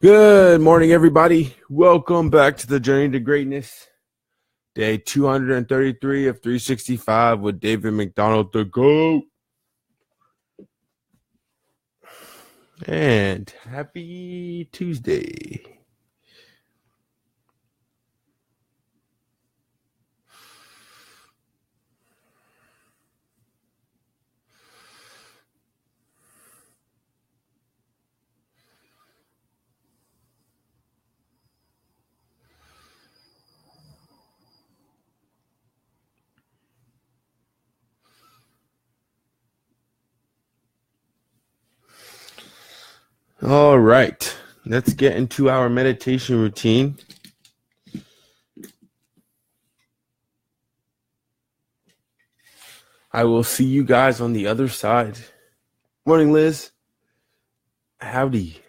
Good morning, everybody. Welcome back to the Journey to Greatness. Day 233 of 365 with David McDonald, the GOAT. And happy Tuesday. All right, let's get into our meditation routine. I will see you guys on the other side. Morning, Liz. Howdy.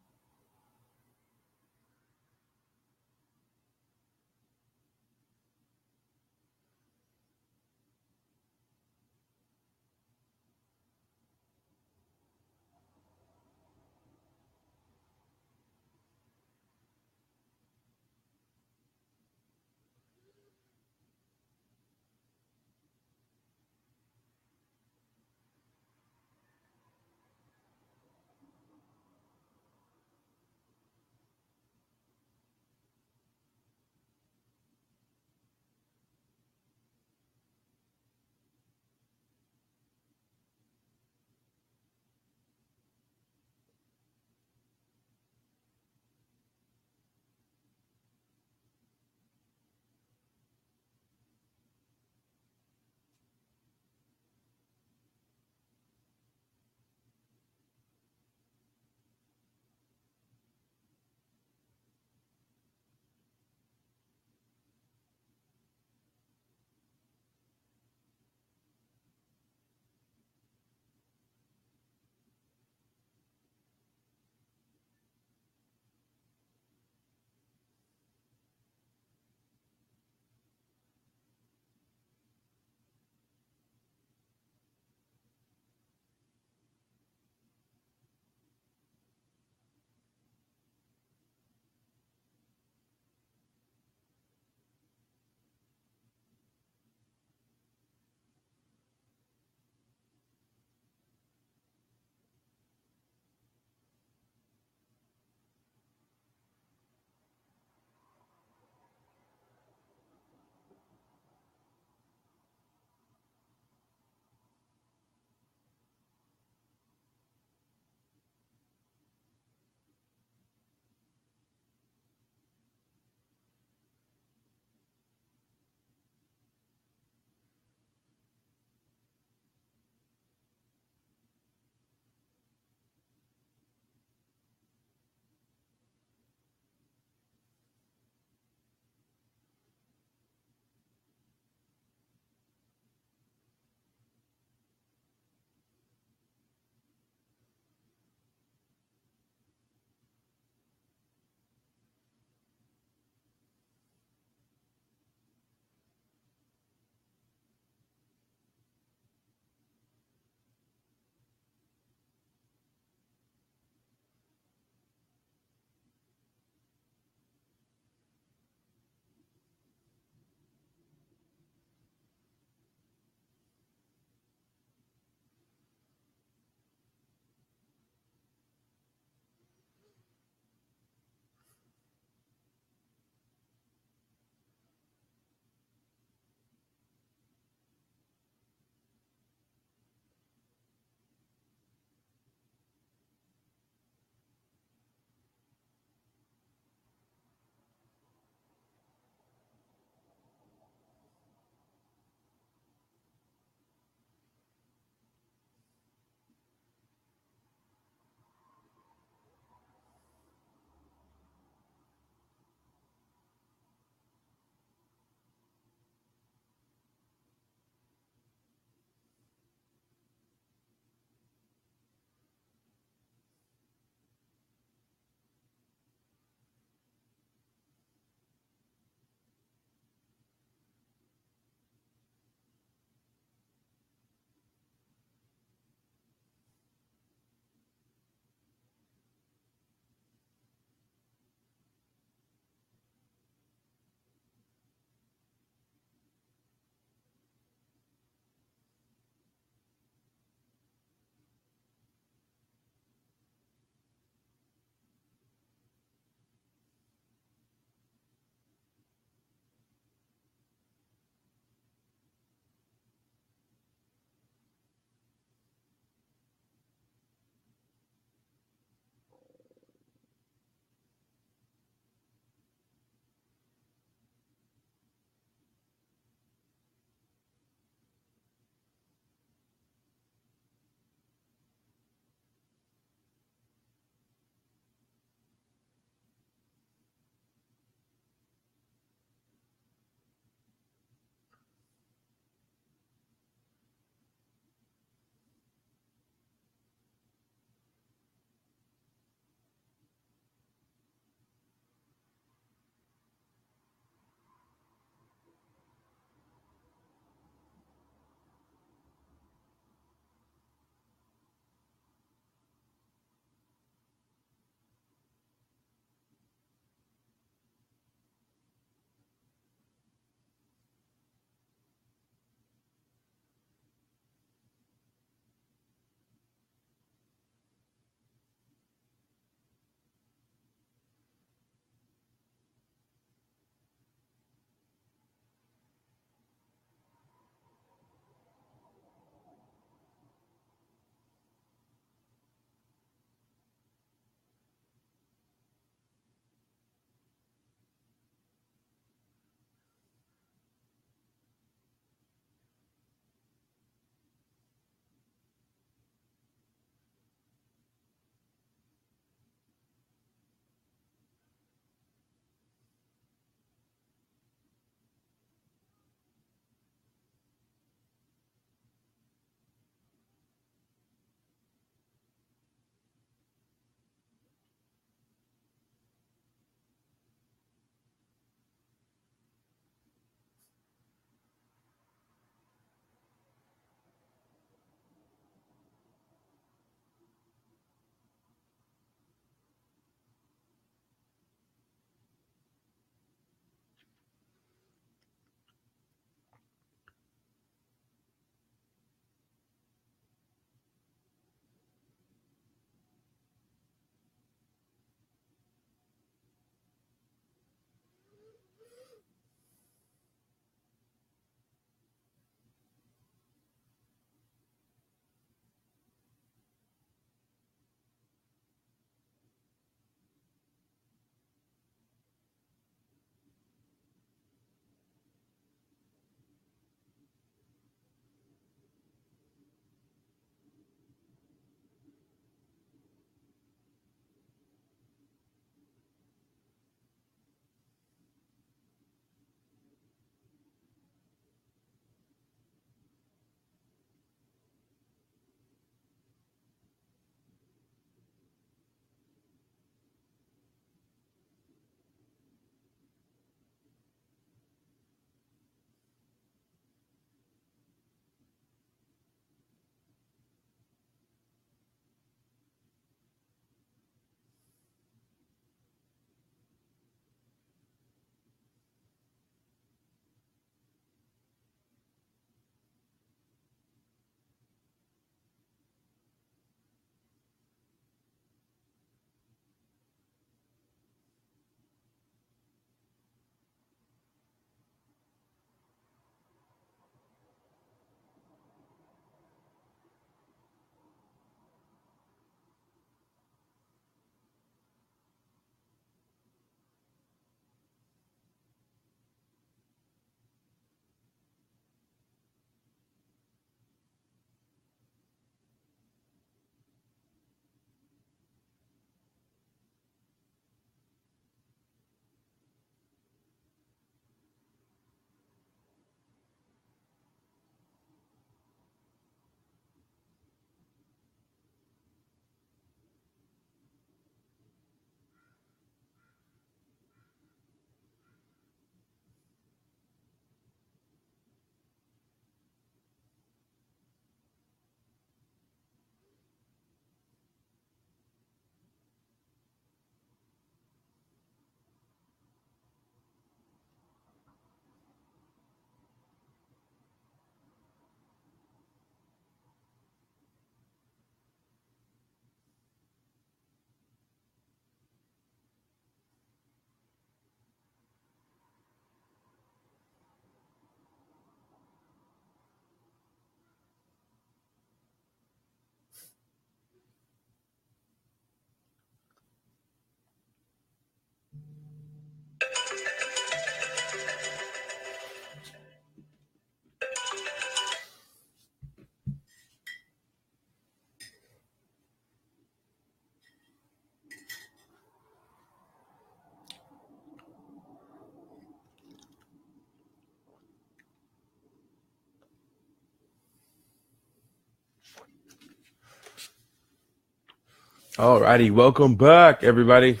Alrighty, welcome back, everybody.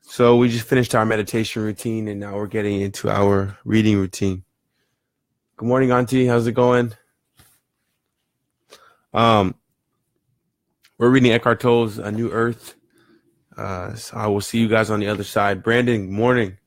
So we just finished our meditation routine, and now we're getting into our reading routine. Good morning, Auntie. How's it going? We're reading Eckhart Tolle's A New Earth. So I will see you guys on the other side. Brandon, morning.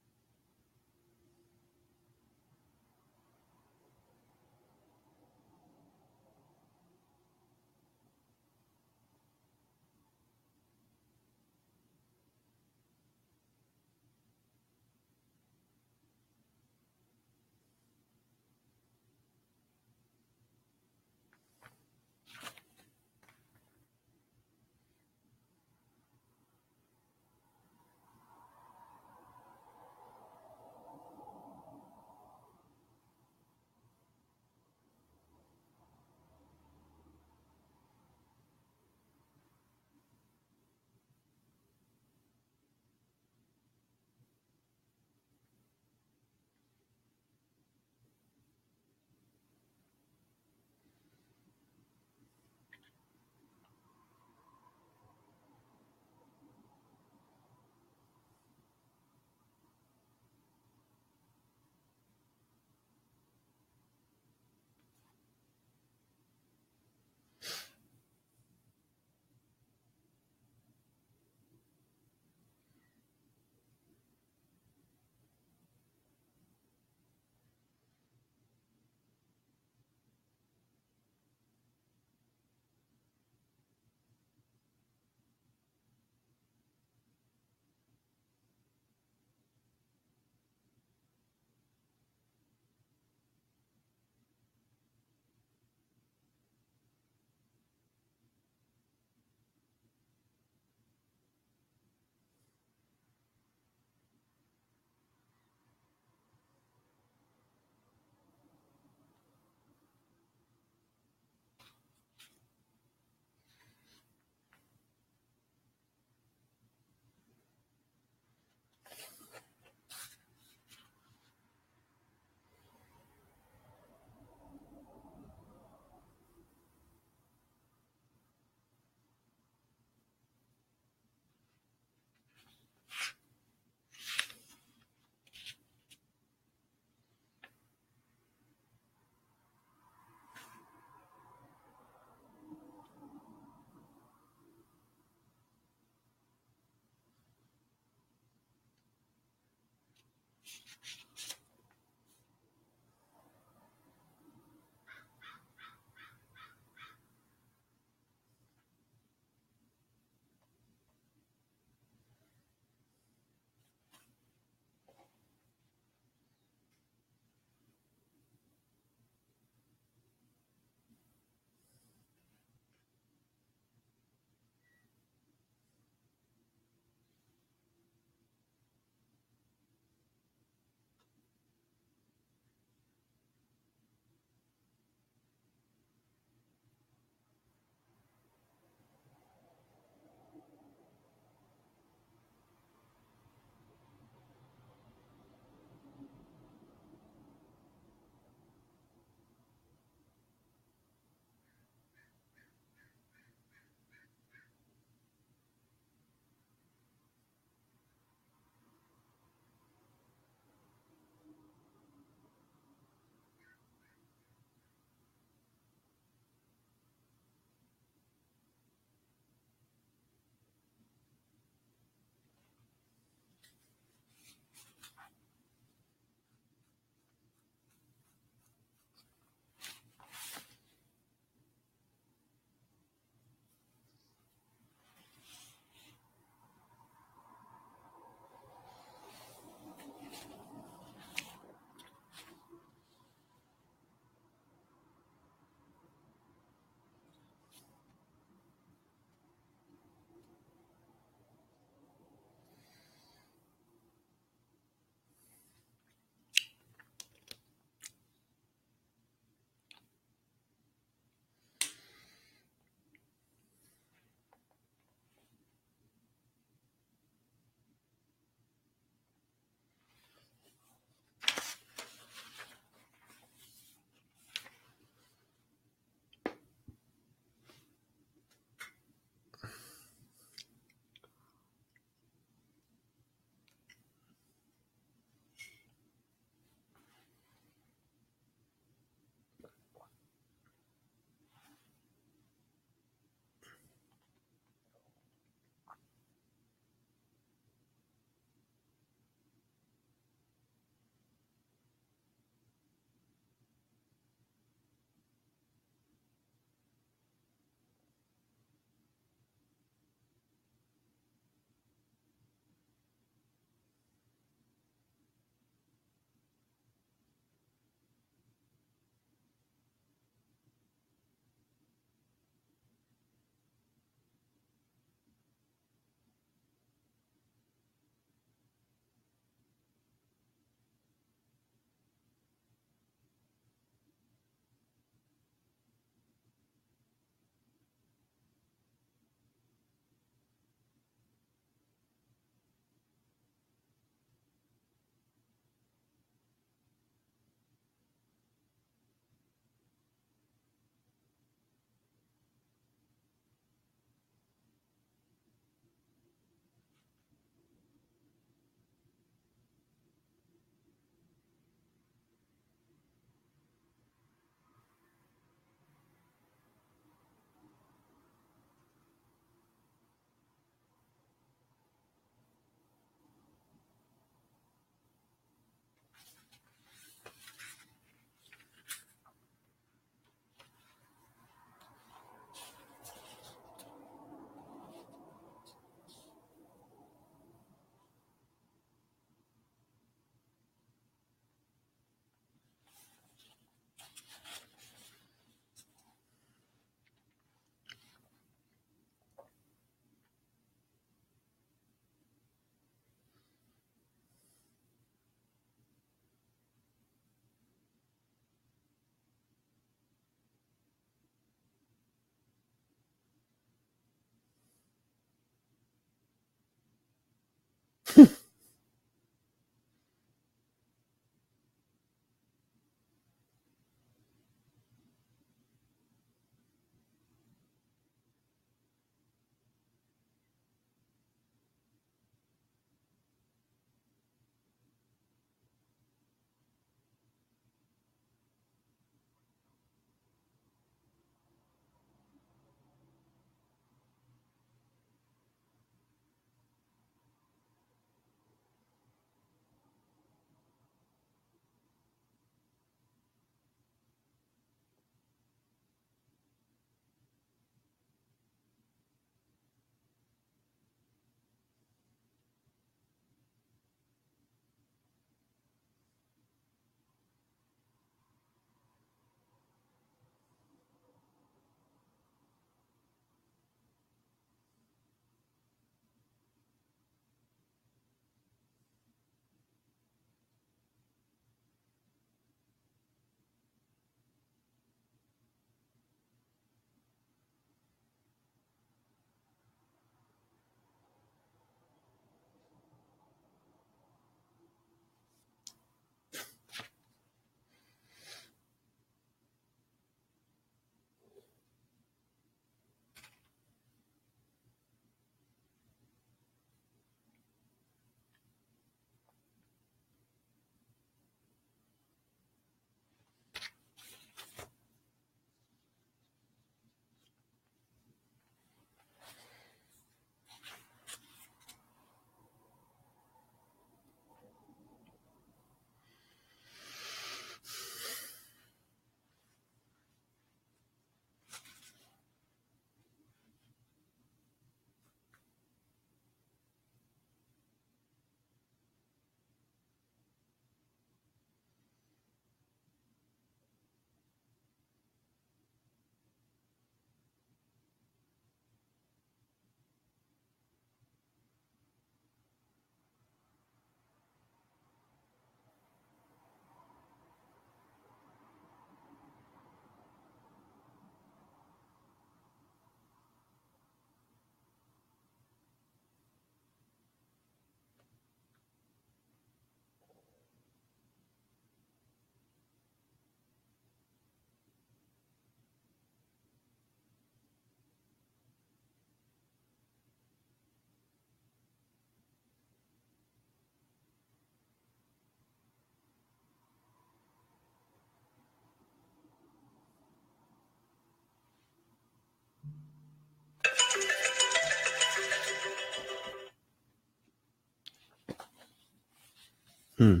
Hmm.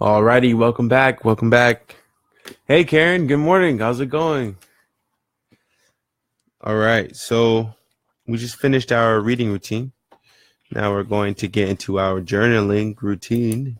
Alrighty, welcome back. Welcome back. Hey, Karen. Good morning. How's it going? All right. So we just finished our reading routine. Now we're going to get into our journaling routine.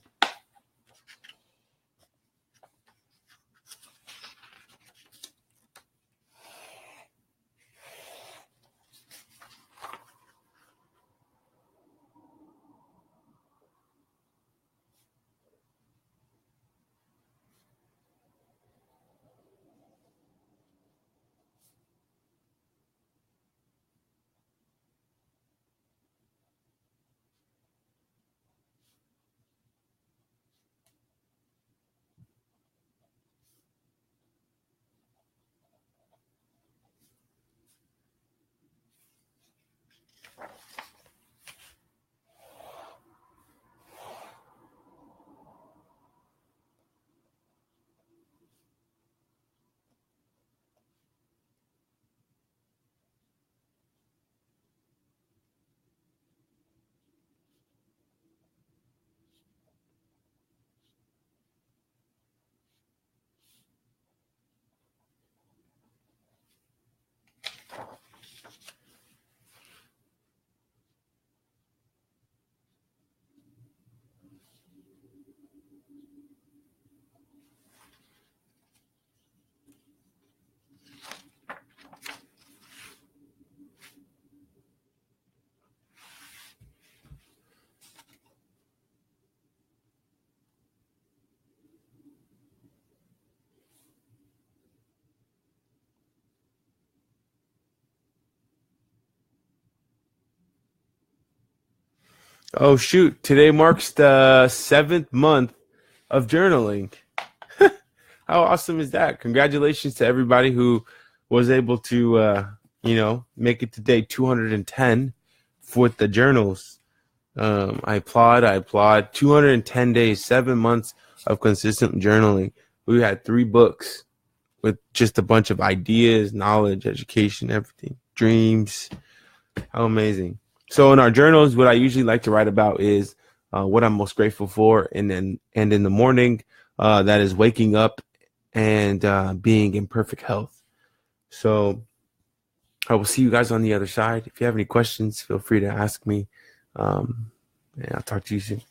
Oh shoot! Today marks the 7th month of journaling. How awesome is that? Congratulations to everybody who was able to, make it to day 210 with the journals. I applaud. I applaud. 210 days, 7 months of consistent journaling. We had 3 books with just a bunch of ideas, knowledge, education, everything, dreams. How amazing. So in our journals, what I usually like to write about is what I'm most grateful for, and in the morning, that is waking up and being in perfect health. So I will see you guys on the other side. If you have any questions, feel free to ask me. And I'll talk to you soon.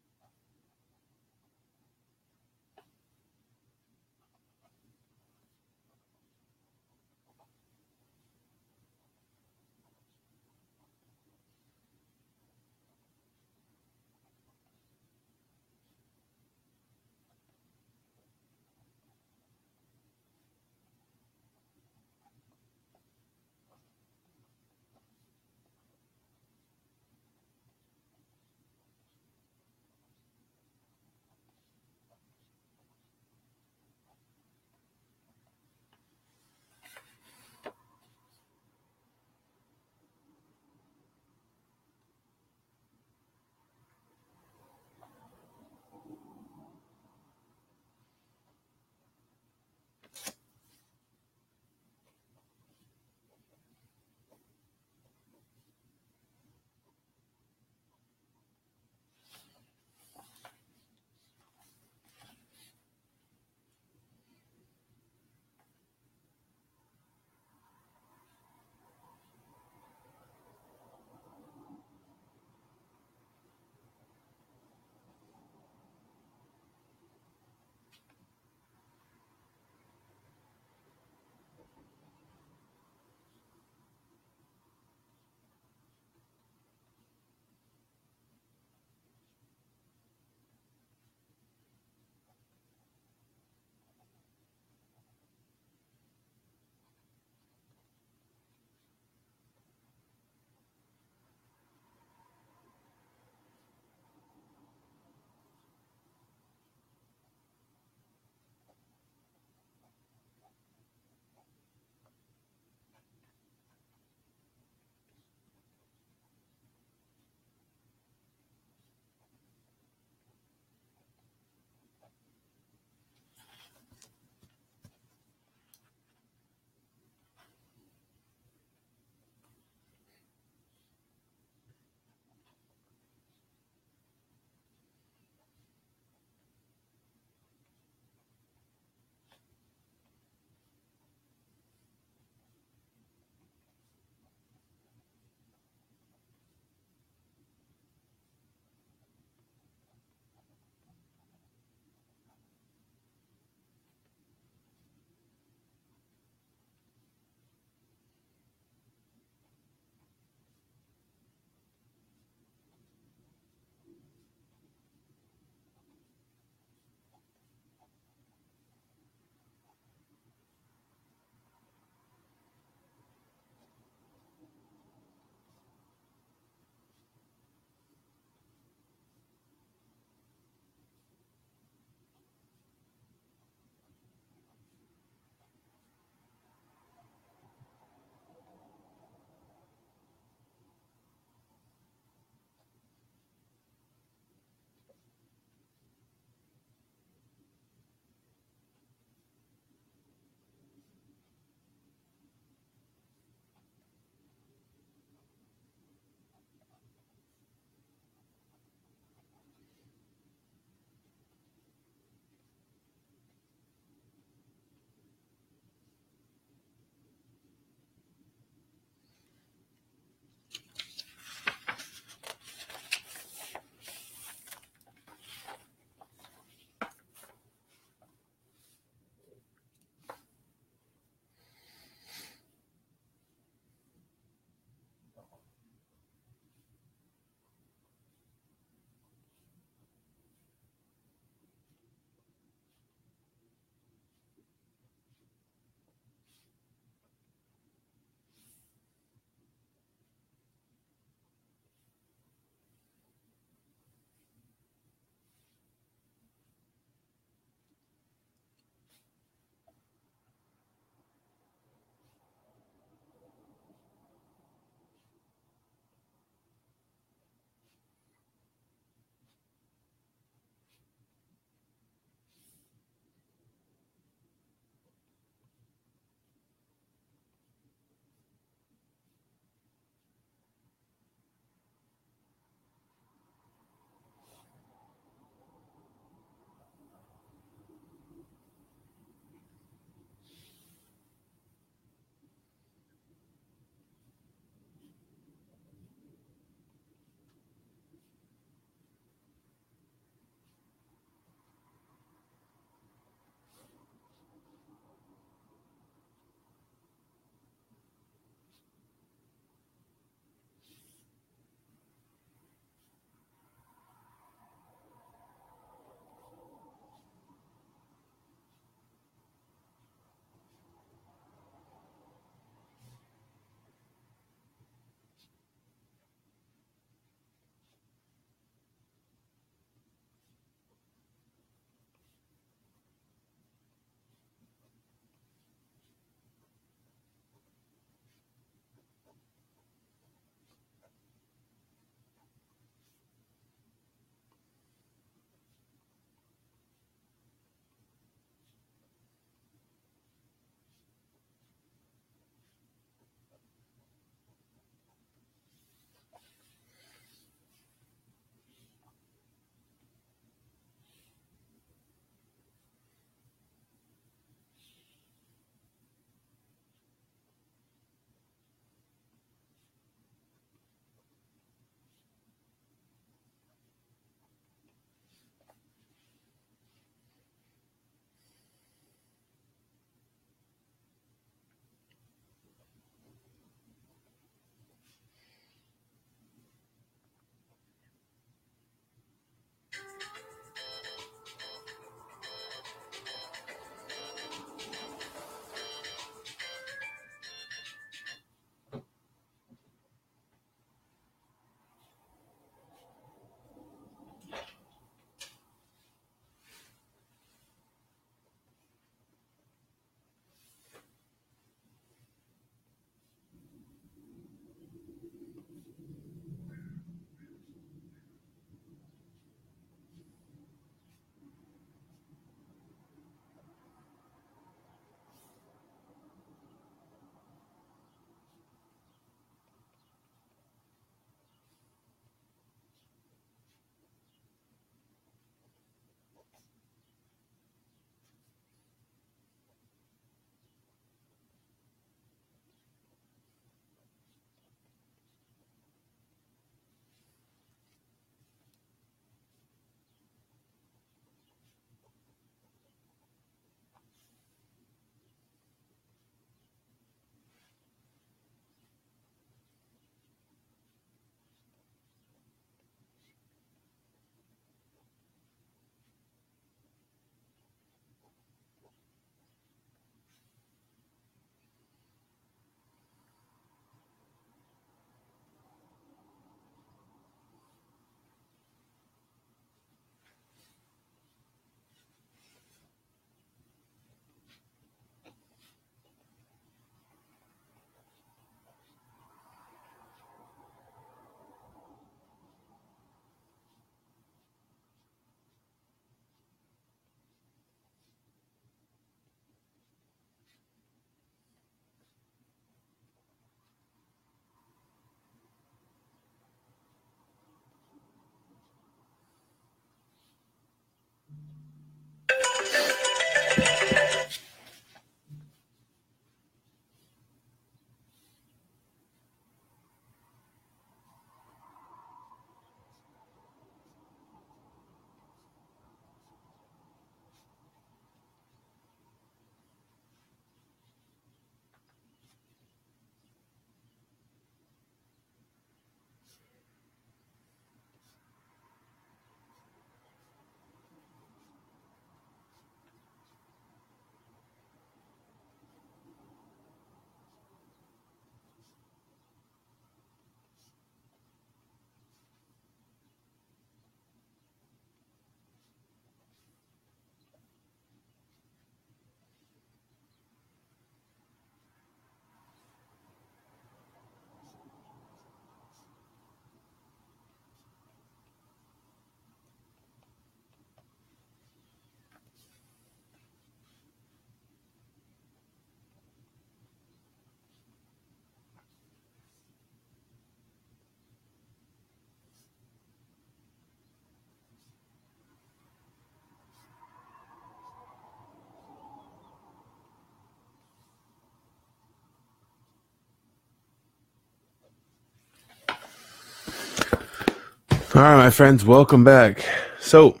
All right, my friends, welcome back. So,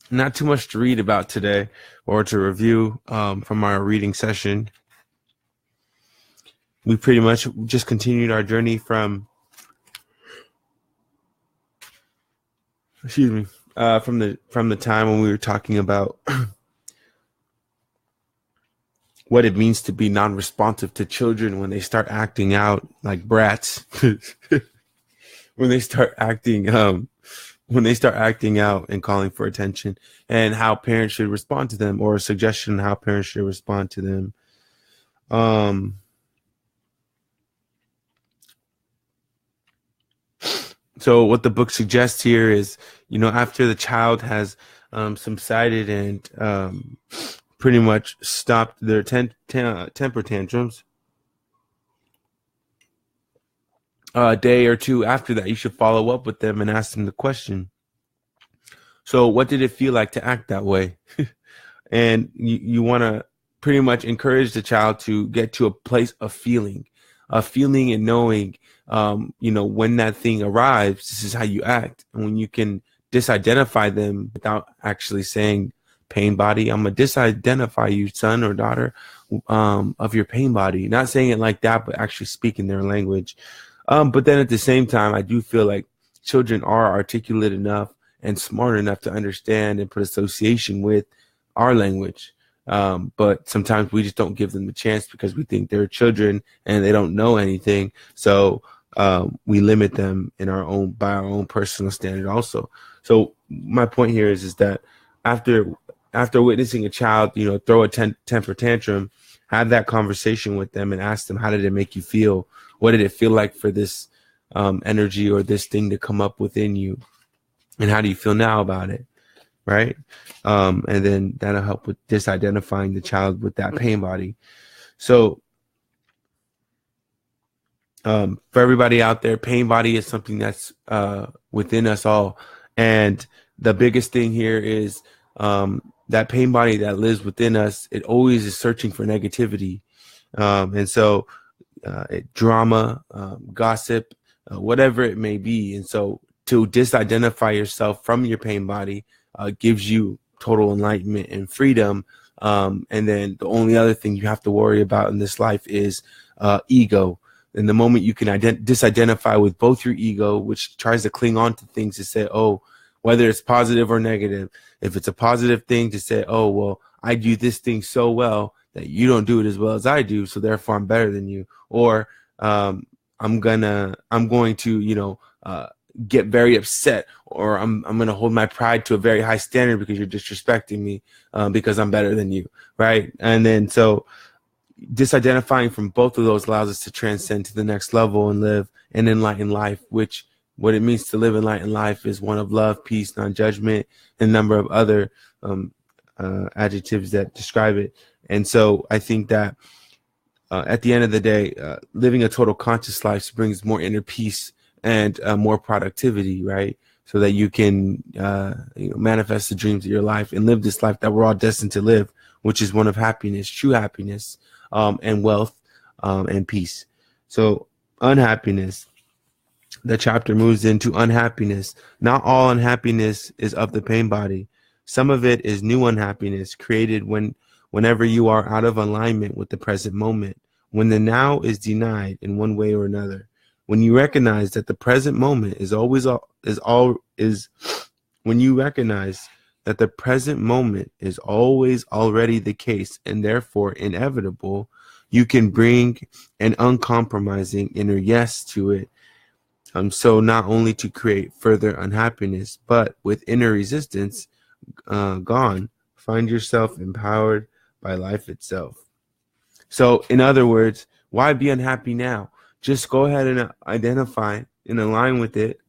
not too much to read about today or to review from our reading session. We pretty much just continued our journey from, from the time when we were talking about what it means to be non-responsive to children when they start acting out like brats. when they start acting out and calling for attention, and how parents should respond to them, or a suggestion on how parents should respond to them. So what the book suggests here is, after the child has subsided and pretty much stopped their temper tantrums, a day or two after that, you should follow up with them and ask them the question. So what did it feel like to act that way? And you want to pretty much encourage the child to get to a place of feeling and knowing, when that thing arrives, this is how you act. And when you can disidentify them without actually saying pain body, I'm going to disidentify you, son or daughter, of your pain body. Not saying it like that, but actually speaking their language. But then at the same time, I do feel like children are articulate enough and smart enough to understand and put association with our language. But sometimes we just don't give them the chance because we think they're children and they don't know anything. So we limit them by our own personal standard also. So my point here is that after witnessing a child, throw a temper tantrum, have that conversation with them and ask them, how did it make you feel? What did it feel like for this energy or this thing to come up within you. And how do you feel now about it? Right. And then that'll help with disidentifying the child with that pain body. So for everybody out there, pain body is something that's within us all. And the biggest thing here is that pain body that lives within us, it always is searching for negativity. And so drama, gossip, whatever it may be. And so to disidentify yourself from your pain body gives you total enlightenment and freedom. And then the only other thing you have to worry about in this life is ego. And the moment you can disidentify with both your ego, which tries to cling on to things to say, oh, whether it's positive or negative, if it's a positive thing to say, oh, well, I do this thing so well that you don't do it as well as I do, so therefore I'm better than you. Or I'm going to, get very upset, or I'm going to hold my pride to a very high standard because you're disrespecting me because I'm better than you, right? And then so disidentifying from both of those allows us to transcend to the next level and live an enlightened life, which what it means to live enlightened life is one of love, peace, non-judgment, and a number of other adjectives that describe it. And so I think that at the end of the day, living a total conscious life brings more inner peace and more productivity, right? So that you can manifest the dreams of your life and live this life that we're all destined to live, which is one of happiness, true happiness, and wealth and peace. So unhappiness, the chapter moves into unhappiness. Not all unhappiness is of the pain body. Some of it is new unhappiness created whenever you are out of alignment with the present moment, when the now is denied in one way or another. When you recognize that the present moment when you recognize that the present moment is always already the case and therefore inevitable, you can bring an uncompromising inner yes to it. So not only to create further unhappiness, but with inner resistance gone, find yourself empowered by life itself. So in other words, why be unhappy now? Just go ahead and identify and align with it,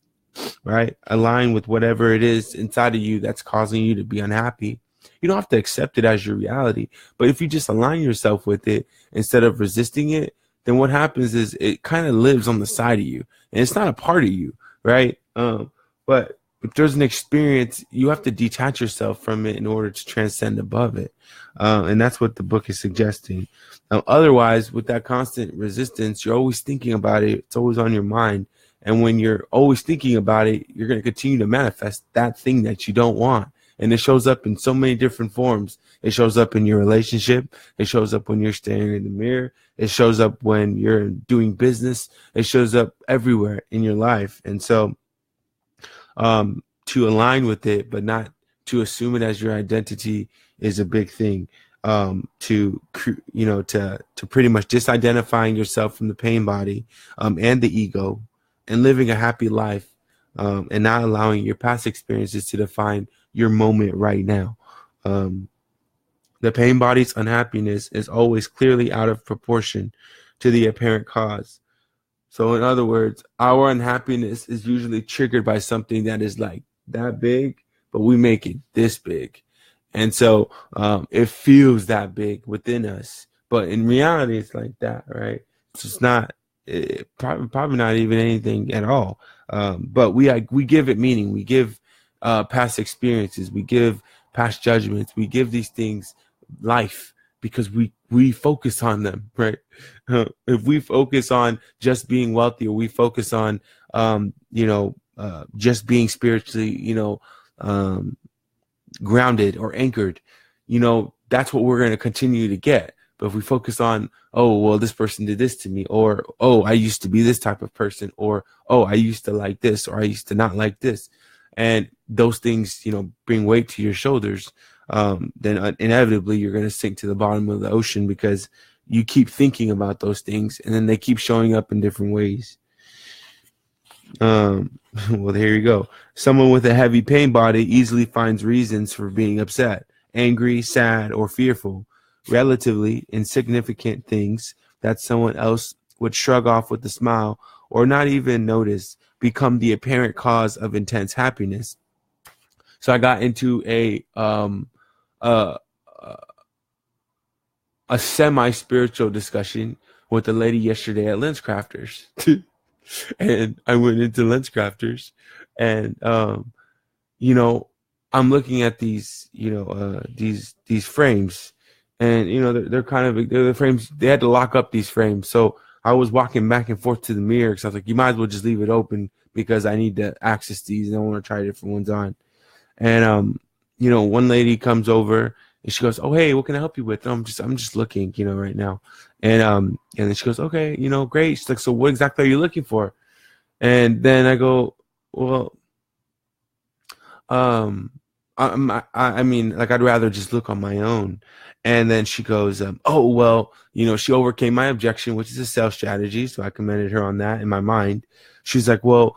right? Align with whatever it is inside of you that's causing you to be unhappy. You don't have to accept it as your reality, but if you just align yourself with it instead of resisting it, then what happens is it kind of lives on the side of you, and it's not a part of you, right? But if there's an experience, you have to detach yourself from it in order to transcend above it, and that's what the book is suggesting. Otherwise, with that constant resistance, you're always thinking about it. It's always on your mind. And when you're always thinking about it, you're going to continue to manifest that thing that you don't want. And it shows up in so many different forms. It shows up in your relationship. It shows up when you're staring in the mirror. It shows up when you're doing business. It shows up everywhere in your life. And so to align with it, but not to assume it as your identity is a big thing. To pretty much disidentifying yourself from the pain body and the ego, and living a happy life, and not allowing your past experiences to define your moment right now. The pain body's unhappiness is always clearly out of proportion to the apparent cause. So in other words, our unhappiness is usually triggered by something that is like that big, but we make it this big. And so it feels that big within us, but in reality, it's like that, right? It's just not, probably not even anything at all. But we give it meaning. We give past experiences. We give past judgments. We give these things life because we focus on them, right? If we focus on just being wealthy, or we focus on just being spiritually, grounded or anchored, that's what we're going to continue to get. But if we focus on, oh, well, this person did this to me, or, oh, I used to be this type of person, or, oh, I used to like this, or I used to not like this, and those things, bring weight to your shoulders, then inevitably you're going to sink to the bottom of the ocean because you keep thinking about those things, and then they keep showing up in different ways. Well, here you go. Someone with a heavy pain body easily finds reasons for being upset, angry, sad, or fearful. Relatively insignificant things that someone else would shrug off with a smile or not even notice become the apparent cause of intense happiness. So I got into uh, a semi-spiritual discussion with a lady yesterday at LensCrafters. And I went into LensCrafters and you know, I'm looking at these, these frames, and they're kind of they're the frames. They had to lock up these frames, so I was walking back and forth to the mirror because I was like, you might as well just leave it open because I need to access these and I want to try different ones on. And one lady comes over and she goes, "Oh, hey, what can I help you with?" And I'm just looking, right now. And then she goes, "Okay, great." She's like, "So what exactly are you looking for?" And then I go, "Well, I mean, like, I'd rather just look on my own." And then she goes, "Oh, well, she overcame my objection, which is a sales strategy." So I commended her on that in my mind. She's like, "Well,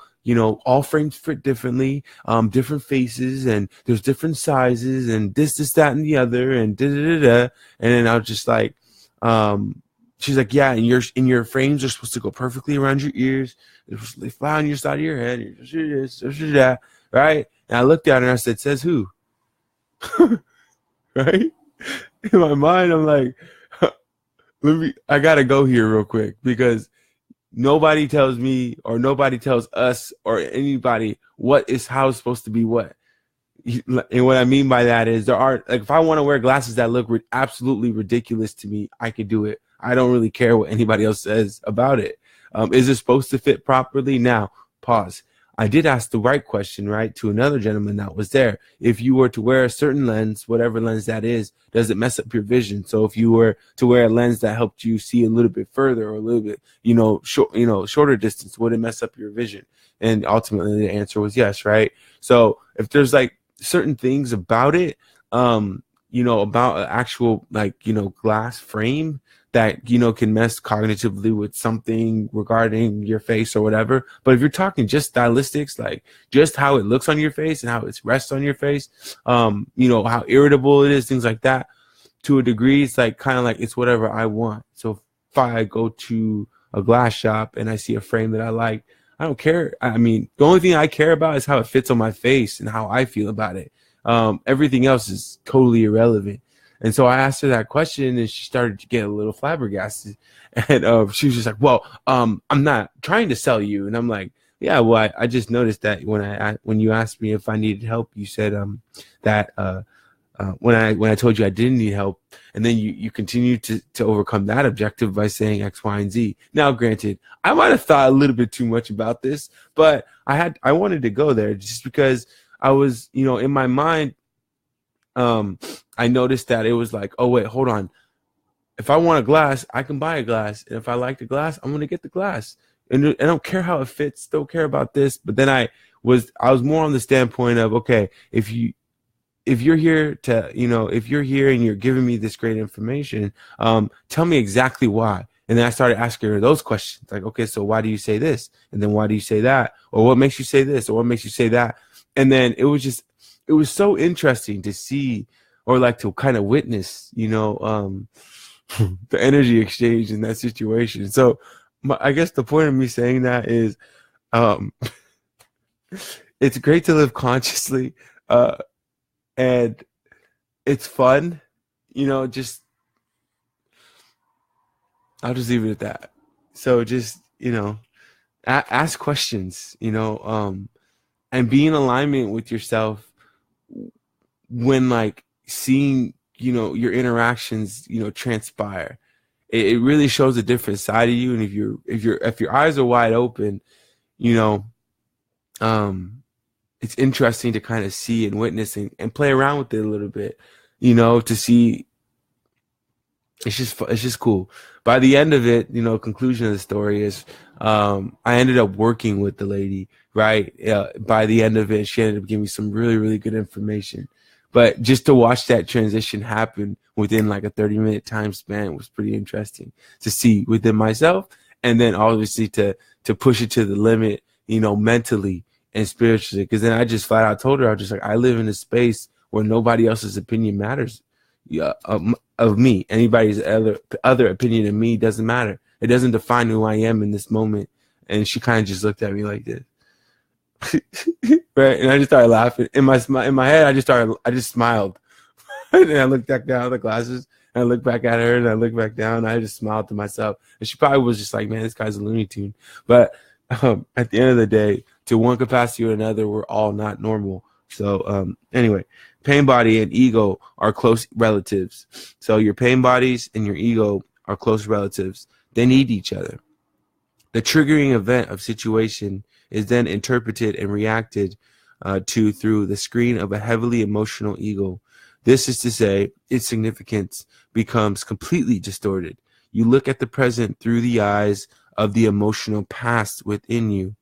all frames fit differently, different faces, and there's different sizes, and this, that, and the other, and da da da da." And then I was just like, she's like, "Yeah, and your frames are supposed to go perfectly around your ears. They fly on your side of your head. That, right?" And I looked at her and I said, "Says who?" Right? In my mind, I'm like, I gotta go here real quick because nobody tells me or nobody tells us or anybody how it's supposed to be what. And what I mean by that is there are, like, if I want to wear glasses that look absolutely ridiculous to me, I could do it. I don't really care what anybody else says about it. Is it supposed to fit properly? Now, pause. I did ask the right question, right, to another gentleman that was there. If you were to wear a certain lens, whatever lens that is, does it mess up your vision? So if you were to wear a lens that helped you see a little bit further or a little bit, shorter distance, would it mess up your vision? And ultimately the answer was yes, right? So if there's like certain things about it, about an actual, glass frame that, can mess cognitively with something regarding your face or whatever. But if you're talking just stylistics, like just how it looks on your face and how it rests on your face, how irritable it is, things like that, to a degree, it's like kind of like it's whatever I want. So if I go to a glass shop and I see a frame that I like, I don't care. I mean, the only thing I care about is how it fits on my face and how I feel about it. Everything else is totally irrelevant. And so I asked her that question and she started to get a little flabbergasted. And she was just like, "Well, I'm not trying to sell you." And I'm like, "Yeah, well, I just noticed that when you asked me if I needed help, you said that when I told you I didn't need help, and then you continued to overcome that objective by saying X, Y, and Z." Now, granted, I might have thought a little bit too much about this, but I wanted to go there just because I was, in my mind, I noticed that it was like, oh wait, hold on. If I want a glass, I can buy a glass, and if I like the glass, I'm gonna get the glass. And I don't care how it fits, don't care about this. But then I was more on the standpoint of, okay, if you're here to, if you're here and you're giving me this great information, tell me exactly why. And then I started asking her those questions, like, okay, so why do you say this? And then why do you say that? Or what makes you say this? Or what makes you say that? And then it was so interesting to see, or like to kind of witness, the energy exchange in that situation. So I guess the point of me saying that is, it's great to live consciously, and it's fun, just, I'll just leave it at that. So just, ask questions, and be in alignment with yourself when, like, seeing, your interactions, transpire. It really shows a different side of you. And if your eyes are wide open, it's interesting to kind of see and witness and play around with it a little bit, to see. It's just cool. By the end of it, conclusion of the story is, I ended up working with the lady, right? By the end of it, she ended up giving me some really, really good information. But just to watch that transition happen within like a 30-minute time span was pretty interesting to see within myself. And then obviously to push it to the limit, mentally and spiritually. Because then I just flat out told her, I was just like, I live in a space where nobody else's opinion matters. Of me. Anybody's other opinion of me doesn't matter. It doesn't define who I am in this moment. And she kind of just looked at me like this. Right. And I just started laughing. In my head, I just smiled. And I looked back down at the glasses, and I looked back at her, and I looked back down, and I just smiled to myself. And she probably was just like, man, this guy's a Looney Tune. But at the end of the day, to one capacity or another, we're all not normal. So anyway, pain body and ego are close relatives. So your pain bodies and your ego are close relatives. They need each other. The triggering event of situation is then interpreted and reacted to through the screen of a heavily emotional ego. This is to say, its significance becomes completely distorted. You look at the present through the eyes of the emotional past within you.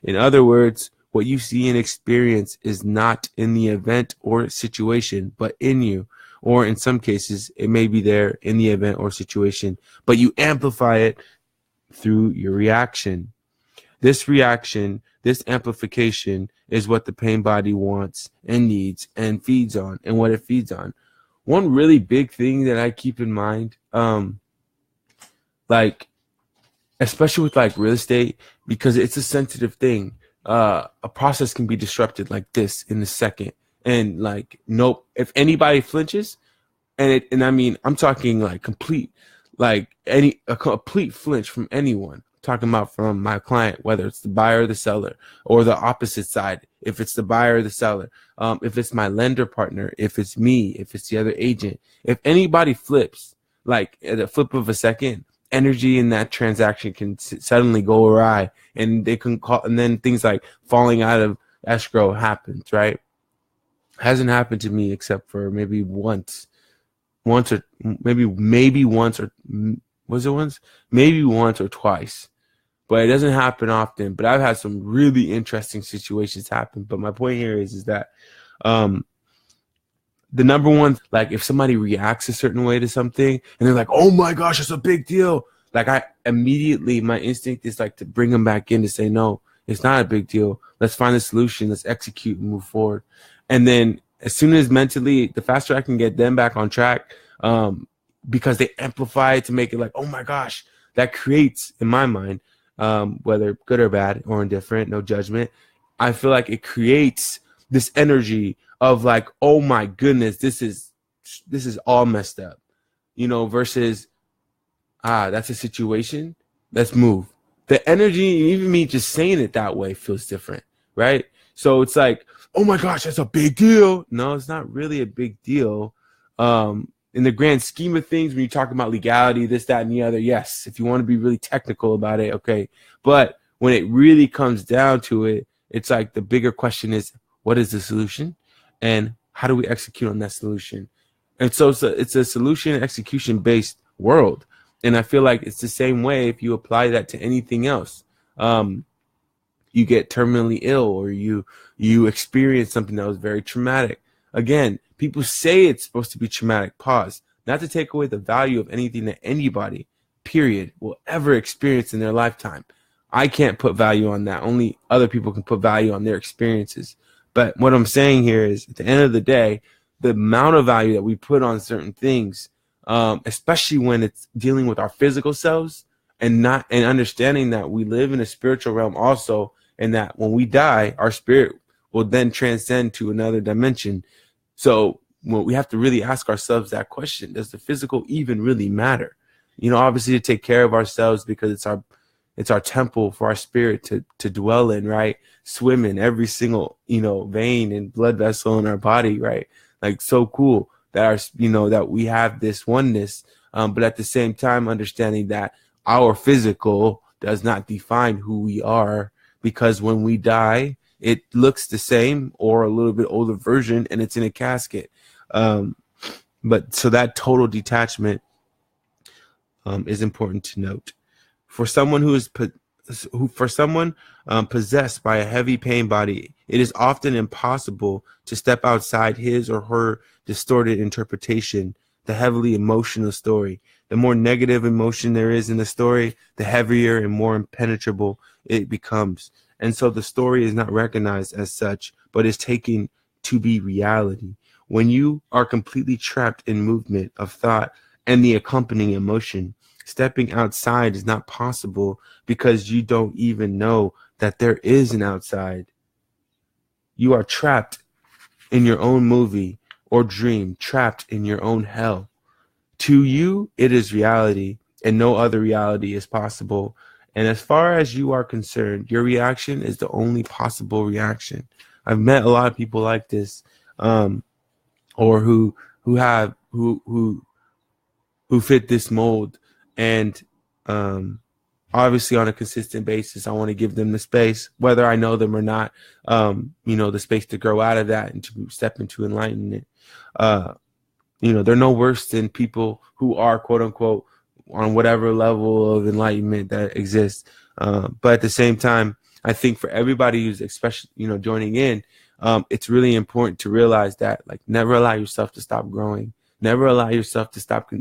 In other words, what you see and experience is not in the event or situation, but in you. Or in some cases, it may be there in the event or situation, but you amplify it through your reaction. This reaction, this amplification is what the pain body wants and needs and feeds on, and what it feeds on. One really big thing that I keep in mind, like, especially with like real estate, because it's a sensitive thing. A process can be disrupted like this in a second. And like, nope, if anybody flinches, and I mean, I'm talking like complete, like a complete flinch from anyone. Talking about from my client, whether it's the buyer or the seller, or the opposite side, if it's the buyer or the seller, if it's my lender partner, if it's me, if it's the other agent, if anybody flips, like at a flip of a second, energy in that transaction can suddenly go awry, and they can call, and then things like falling out of escrow happens, right? Hasn't happened to me except for maybe once or maybe once, or was it once? Maybe once or twice, but it doesn't happen often. But I've had some really interesting situations happen. But my point here is that the number one, like if somebody reacts a certain way to something and they're like, oh my gosh, it's a big deal. Like I immediately, my instinct is like to bring them back in to say, no, it's not a big deal. Let's find a solution. Let's execute and move forward. And then as soon as mentally, the faster I can get them back on track, because they amplify it to make it like, oh my gosh, that creates in my mind, whether good or bad or indifferent, no judgment. I feel like it creates this energy of like, oh my goodness, this is all messed up, versus, that's a situation. Let's move. The energy, even me just saying it that way feels different, right? So it's like, oh my gosh, that's a big deal. No, it's not really a big deal. In the grand scheme of things, when you're talking about legality, this, that, and the other, yes, if you want to be really technical about it, okay. But when it really comes down to it, it's like the bigger question is, what is the solution? And how do we execute on that solution? And so it's a solution execution based world. And I feel like it's the same way if you apply that to anything else. You get terminally ill, or you experience something that was very traumatic. Again, people say it's supposed to be traumatic. Pause. Not to take away the value of anything that anybody, period, will ever experience in their lifetime. I can't put value on that. Only other people can put value on their experiences. But what I'm saying here is, at the end of the day, the amount of value that we put on certain things, especially when it's dealing with our physical selves, and understanding that we live in a spiritual realm also, and that when we die, our spirit will then transcend to another dimension. So we have to really ask ourselves that question: does the physical even really matter? Obviously to take care of ourselves, because it's our temple for our spirit to dwell in, right? Swim in every single, vein and blood vessel in our body, right? Like, so cool that that we have this oneness, but at the same time understanding that our physical does not define who we are, because when we die, it looks the same or a little bit older version, and it's in a casket. But so that total detachment is important to note. For someone possessed by a heavy pain body, it is often impossible to step outside his or her distorted interpretation, the heavily emotional story. The more negative emotion there is in the story, the heavier and more impenetrable it becomes. And so the story is not recognized as such, but is taken to be reality. When you are completely trapped in movement of thought and the accompanying emotion, stepping outside is not possible because you don't even know that there is an outside. You are trapped in your own movie or dream, trapped in your own hell. To you, it is reality, and no other reality is possible. And as far as you are concerned, your reaction is the only possible reaction. I've met a lot of people like this, or who fit this mold, and obviously on a consistent basis, I want to give them the space, whether I know them or not, the space to grow out of that and to step into enlightenment. They're no worse than people who are, quote unquote, on whatever level of enlightenment that exists. But at the same time, I think for everybody who's especially, joining in, it's really important to realize that, like, never allow yourself to stop growing. Never allow yourself to stop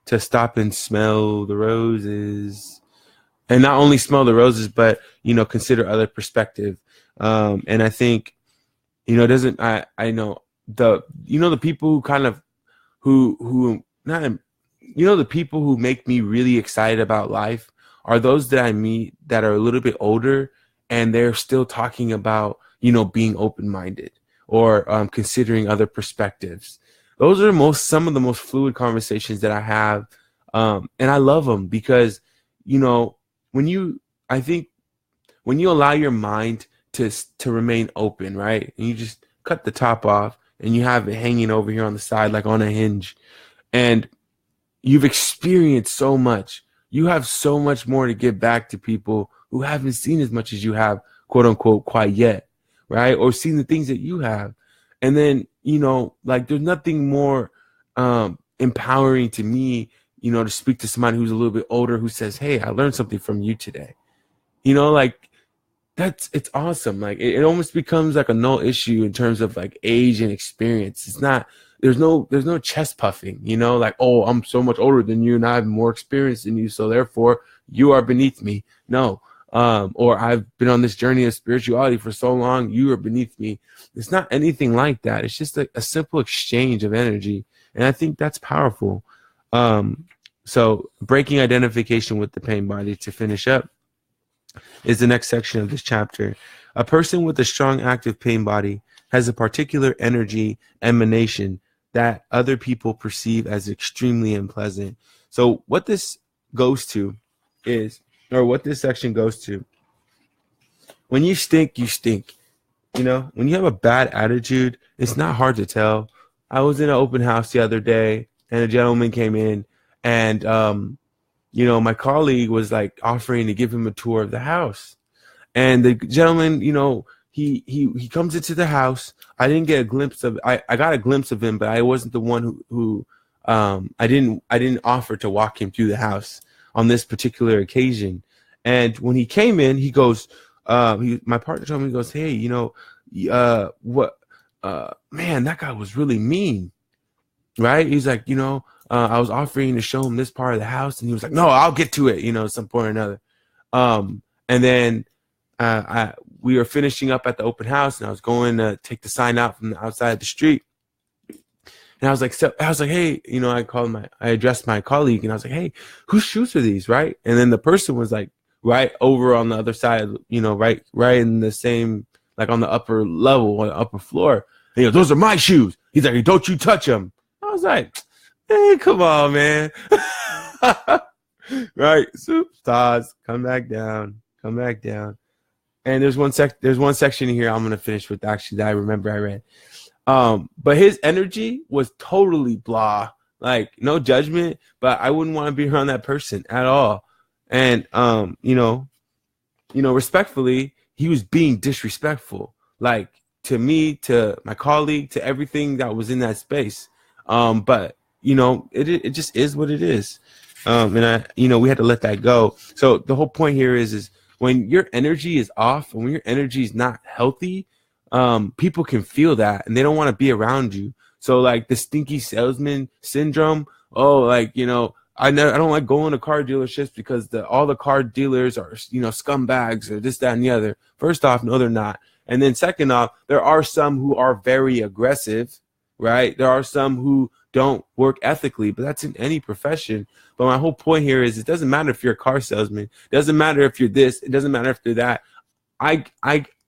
to stop and smell the roses, and not only smell the roses, but consider other perspective. And I think I know the people who kind of who not the people who make me really excited about life are those that I meet that are a little bit older, and they're still talking about being open-minded or considering other perspectives. Those are some of the most fluid conversations that I have, and I love them because when you allow your mind to remain open, right, and you just cut the top off and you have it hanging over here on the side like on a hinge, and you've experienced so much. You have so much more to give back to people who haven't seen as much as you have, quote unquote, quite yet, right? Or seen the things that you have. And then, there's nothing more empowering to me, to speak to somebody who's a little bit older who says, hey, I learned something from you today. It's awesome. Like, it almost becomes like a no issue in terms of like age and experience. It's not, there's no chest puffing, like, oh, I'm so much older than you and I have more experience than you, so therefore you are beneath me. No. Or I've been on this journey of spirituality for so long, you are beneath me. It's not anything like that. It's just a simple exchange of energy. And I think that's powerful. So breaking identification with the pain body, to finish up, is the next section of this chapter. A person with a strong active pain body has a particular energy emanation that other people perceive as extremely unpleasant. So what this goes to is, or what this section goes to, when you stink, you stink. When you have a bad attitude, it's not hard to tell. I was in an open house the other day, and a gentleman came in, and my colleague was like offering to give him a tour of the house. And the gentleman, he comes into the house. I didn't get a glimpse of, I got a glimpse of him, but I wasn't the one who I didn't offer to walk him through the house on this particular occasion. And when he came in, he goes, my partner told me, he goes, hey, man, that guy was really mean, right? He's like, I was offering to show him this part of the house, and he was like, no, I'll get to it, at some point or another. And then we were finishing up at the open house, and I was going to take the sign out from the outside of the street. And I was like, hey, I addressed my colleague, and I was like, hey, whose shoes are these, right? And then the person was like, right over on the other side, right in the same, like on the upper level, on the upper floor. And he goes, those are my shoes. He's like, don't you touch them. I was like, hey, come on, man. Right? Superstars, come back down. And there's one section here I'm gonna finish with, actually, that I remember I read. But his energy was totally blah, like no judgment, but I wouldn't want to be around that person at all. And respectfully, he was being disrespectful, like to me, to my colleague, to everything that was in that space. But it just is what it is. And we had to let that go. So the whole point here is when your energy is off and when your energy is not healthy, people can feel that and they don't want to be around you. So like the stinky salesman syndrome. Oh, like, I don't like going to car dealerships because all the car dealers are, scumbags or this, that, and the other. First off, no, they're not. And then second off, there are some who are very aggressive, right? There are some who don't work ethically, but that's in any profession. But my whole point here is it doesn't matter if you're a car salesman. It doesn't matter if you're this. It doesn't matter if you're that. I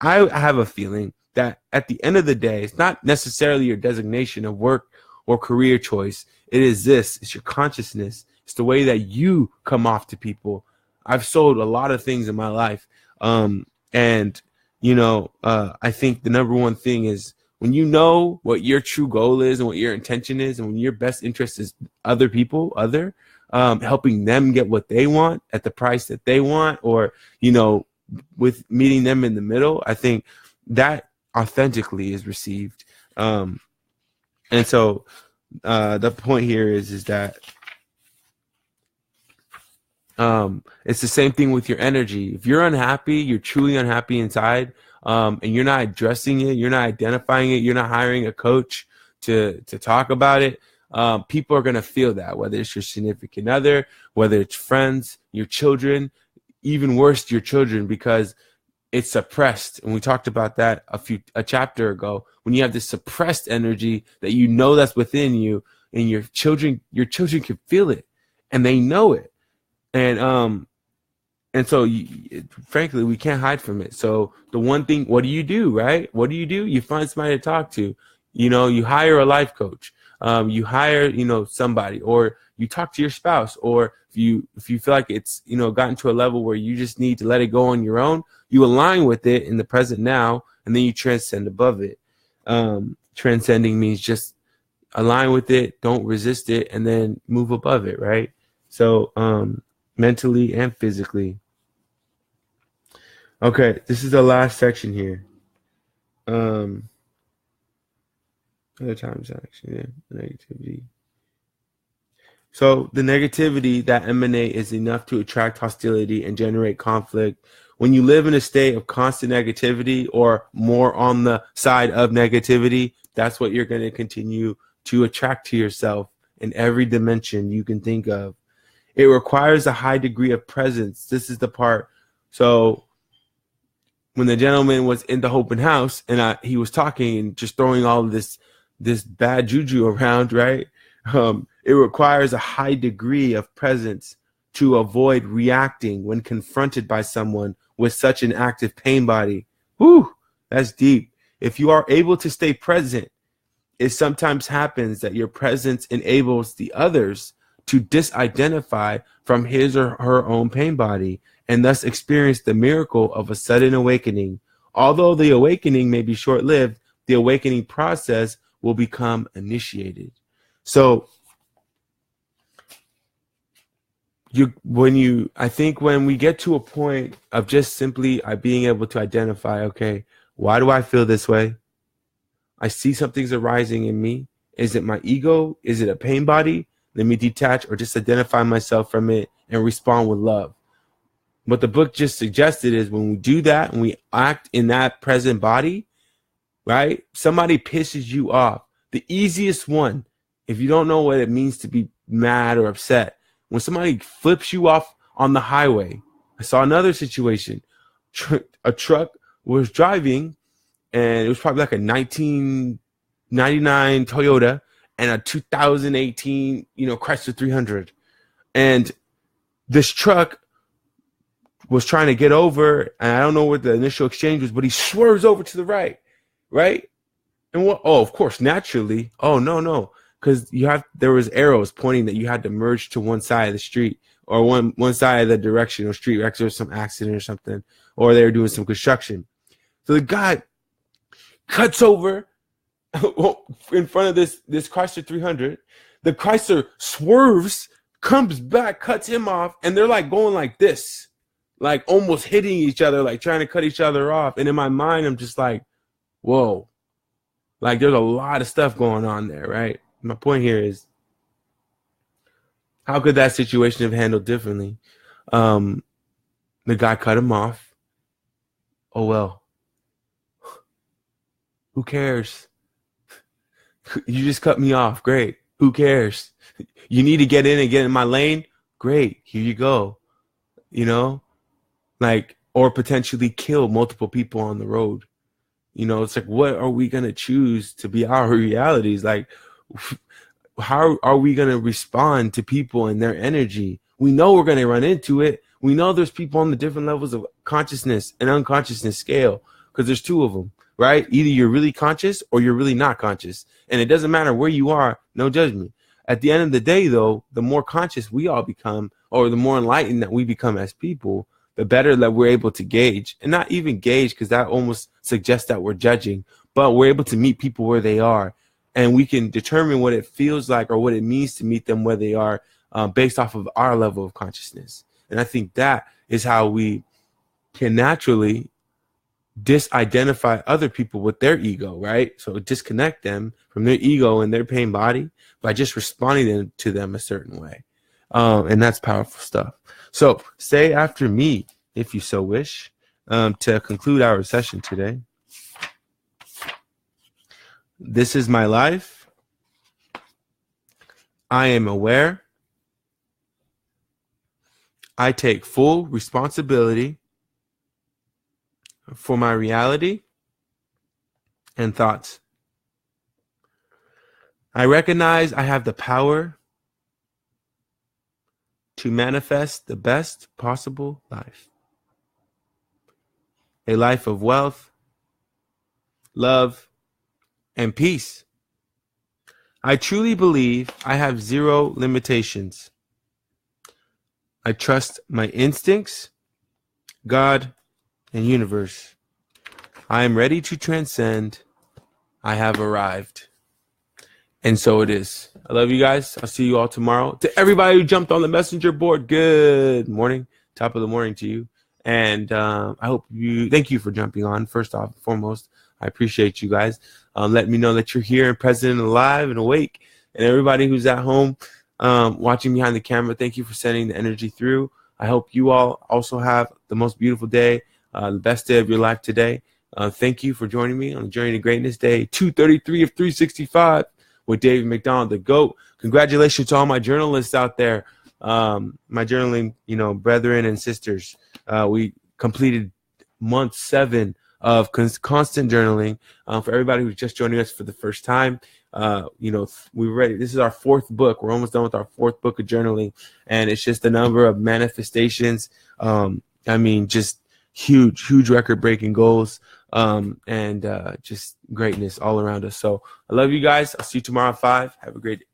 have a feeling that at the end of the day, it's not necessarily your designation of work or career choice. It is this. It's your consciousness. It's the way that you come off to people. I've sold a lot of things in my life. And, I think the number one thing is when you know what your true goal is and what your intention is, and when your best interest is other people, helping them get what they want at the price that they want, or, with meeting them in the middle, I think that authentically is received. And so the point here is that it's the same thing with your energy. If you're unhappy, you're truly unhappy inside, and you're not addressing it, you're not identifying it, you're not hiring a coach to talk about it, people are going to feel that, whether it's your significant other, whether it's friends, your children, even worse, your children, because it's suppressed. And we talked about that a chapter ago. When you have this suppressed energy that that's within you, and your children can feel it, and they know it. And so frankly, we can't hide from it. So the one thing, what do you do, right? What do? You find somebody to talk to. You hire a life coach. You hire, somebody, or you talk to your spouse, or if you feel like it's, gotten to a level where you just need to let it go on your own, you align with it in the present now, and then you transcend above it. Transcending means just align with it, don't resist it, and then move above it, right? So, mentally and physically. Okay, this is the last section here. Other times actually, negativity. So the negativity that emanate is enough to attract hostility and generate conflict. When you live in a state of constant negativity, or more on the side of negativity, that's what you're going to continue to attract to yourself in every dimension you can think of. It requires a high degree of presence. This is the part. So when the gentleman was in the open house and he was talking and just throwing all of this bad juju around, right? It requires a high degree of presence to avoid reacting when confronted by someone with such an active pain body. Whew, that's deep. If you are able to stay present, it sometimes happens that your presence enables the others to disidentify from his or her own pain body, and thus experience the miracle of a sudden awakening. Although the awakening may be short-lived, the awakening process will become initiated. So I think when we get to a point of just simply being able to identify, okay, why do I feel this way? I see something's arising in me. Is it my ego? Is it a pain body? Let me detach or just identify myself from it and respond with love. What the book just suggested is when we do that and we act in that present body, right? Somebody pisses you off. The easiest one, if you don't know what it means to be mad or upset, when somebody flips you off on the highway. I saw another situation. A truck was driving, and it was probably like a 1999 Toyota and a 2018, Chrysler 300. And this truck was trying to get over, and I don't know what the initial exchange was, but he swerves over to the right? And what? Oh, of course, naturally. Oh, no. Because there was arrows pointing that you had to merge to one side of the street, or one side of the direction or street, because there was some accident or something, or they were doing some construction. So the guy cuts over in front of this Chrysler 300. The Chrysler swerves, comes back, cuts him off, and they're like going like this, like almost hitting each other, like trying to cut each other off. And in my mind, I'm just like, whoa, like there's a lot of stuff going on there, right? My point here is, how could that situation have handled differently? The guy cut him off. Oh, well. Who cares? You just cut me off. Great. Who cares? You need to get in and get in my lane? Great. Here you go. Or potentially kill multiple people on the road. You know, it's like, what are we going to choose to be our realities? Like, how are we going to respond to people and their energy? We know we're going to run into it. We know there's people on the different levels of consciousness and unconsciousness scale, because there's two of them, right? Either you're really conscious or you're really not conscious. And it doesn't matter where you are, no judgment. At the end of the day, though, the more conscious we all become, or the more enlightened that we become as people, the better that we're able to gauge, and not even gauge, because that almost suggests that we're judging, but we're able to meet people where they are, and we can determine what it feels like or what it means to meet them where they are, based off of our level of consciousness. And I think that is how we can naturally disidentify other people with their ego, right? So disconnect them from their ego and their pain body by just responding to them a certain way. And that's powerful stuff. So say after me, if you so wish, to conclude our session today. This is my life. I am aware. I take full responsibility for my reality and thoughts. I recognize I have the power to manifest the best possible life. A life of wealth, love, and peace. I truly believe I have zero limitations. I trust my instincts, God, and universe. I am ready to transcend. I have arrived. And so it is. I love you guys. I'll see you all tomorrow. To everybody who jumped on the messenger board, good morning. Top of the morning to you. And thank you for jumping on. First off and foremost, I appreciate you guys. Let me know that you're here and present and alive and awake. And everybody who's at home watching behind the camera, thank you for sending the energy through. I hope you all also have the most beautiful day, the best day of your life today. Thank you for joining me on the Journey to Greatness Day 233 of 365 with David McDonald, the GOAT. Congratulations to all my journalists out there, my journaling, brethren and sisters. We completed month 7 of constant journaling. For everybody who's just joining us for the first time, we're ready. This is our 4th book. We're almost done with our 4th book of journaling, and it's just a number of manifestations. Just huge record-breaking goals, and just greatness all around us. So I love you guys. I'll see you tomorrow at 5. Have a great day.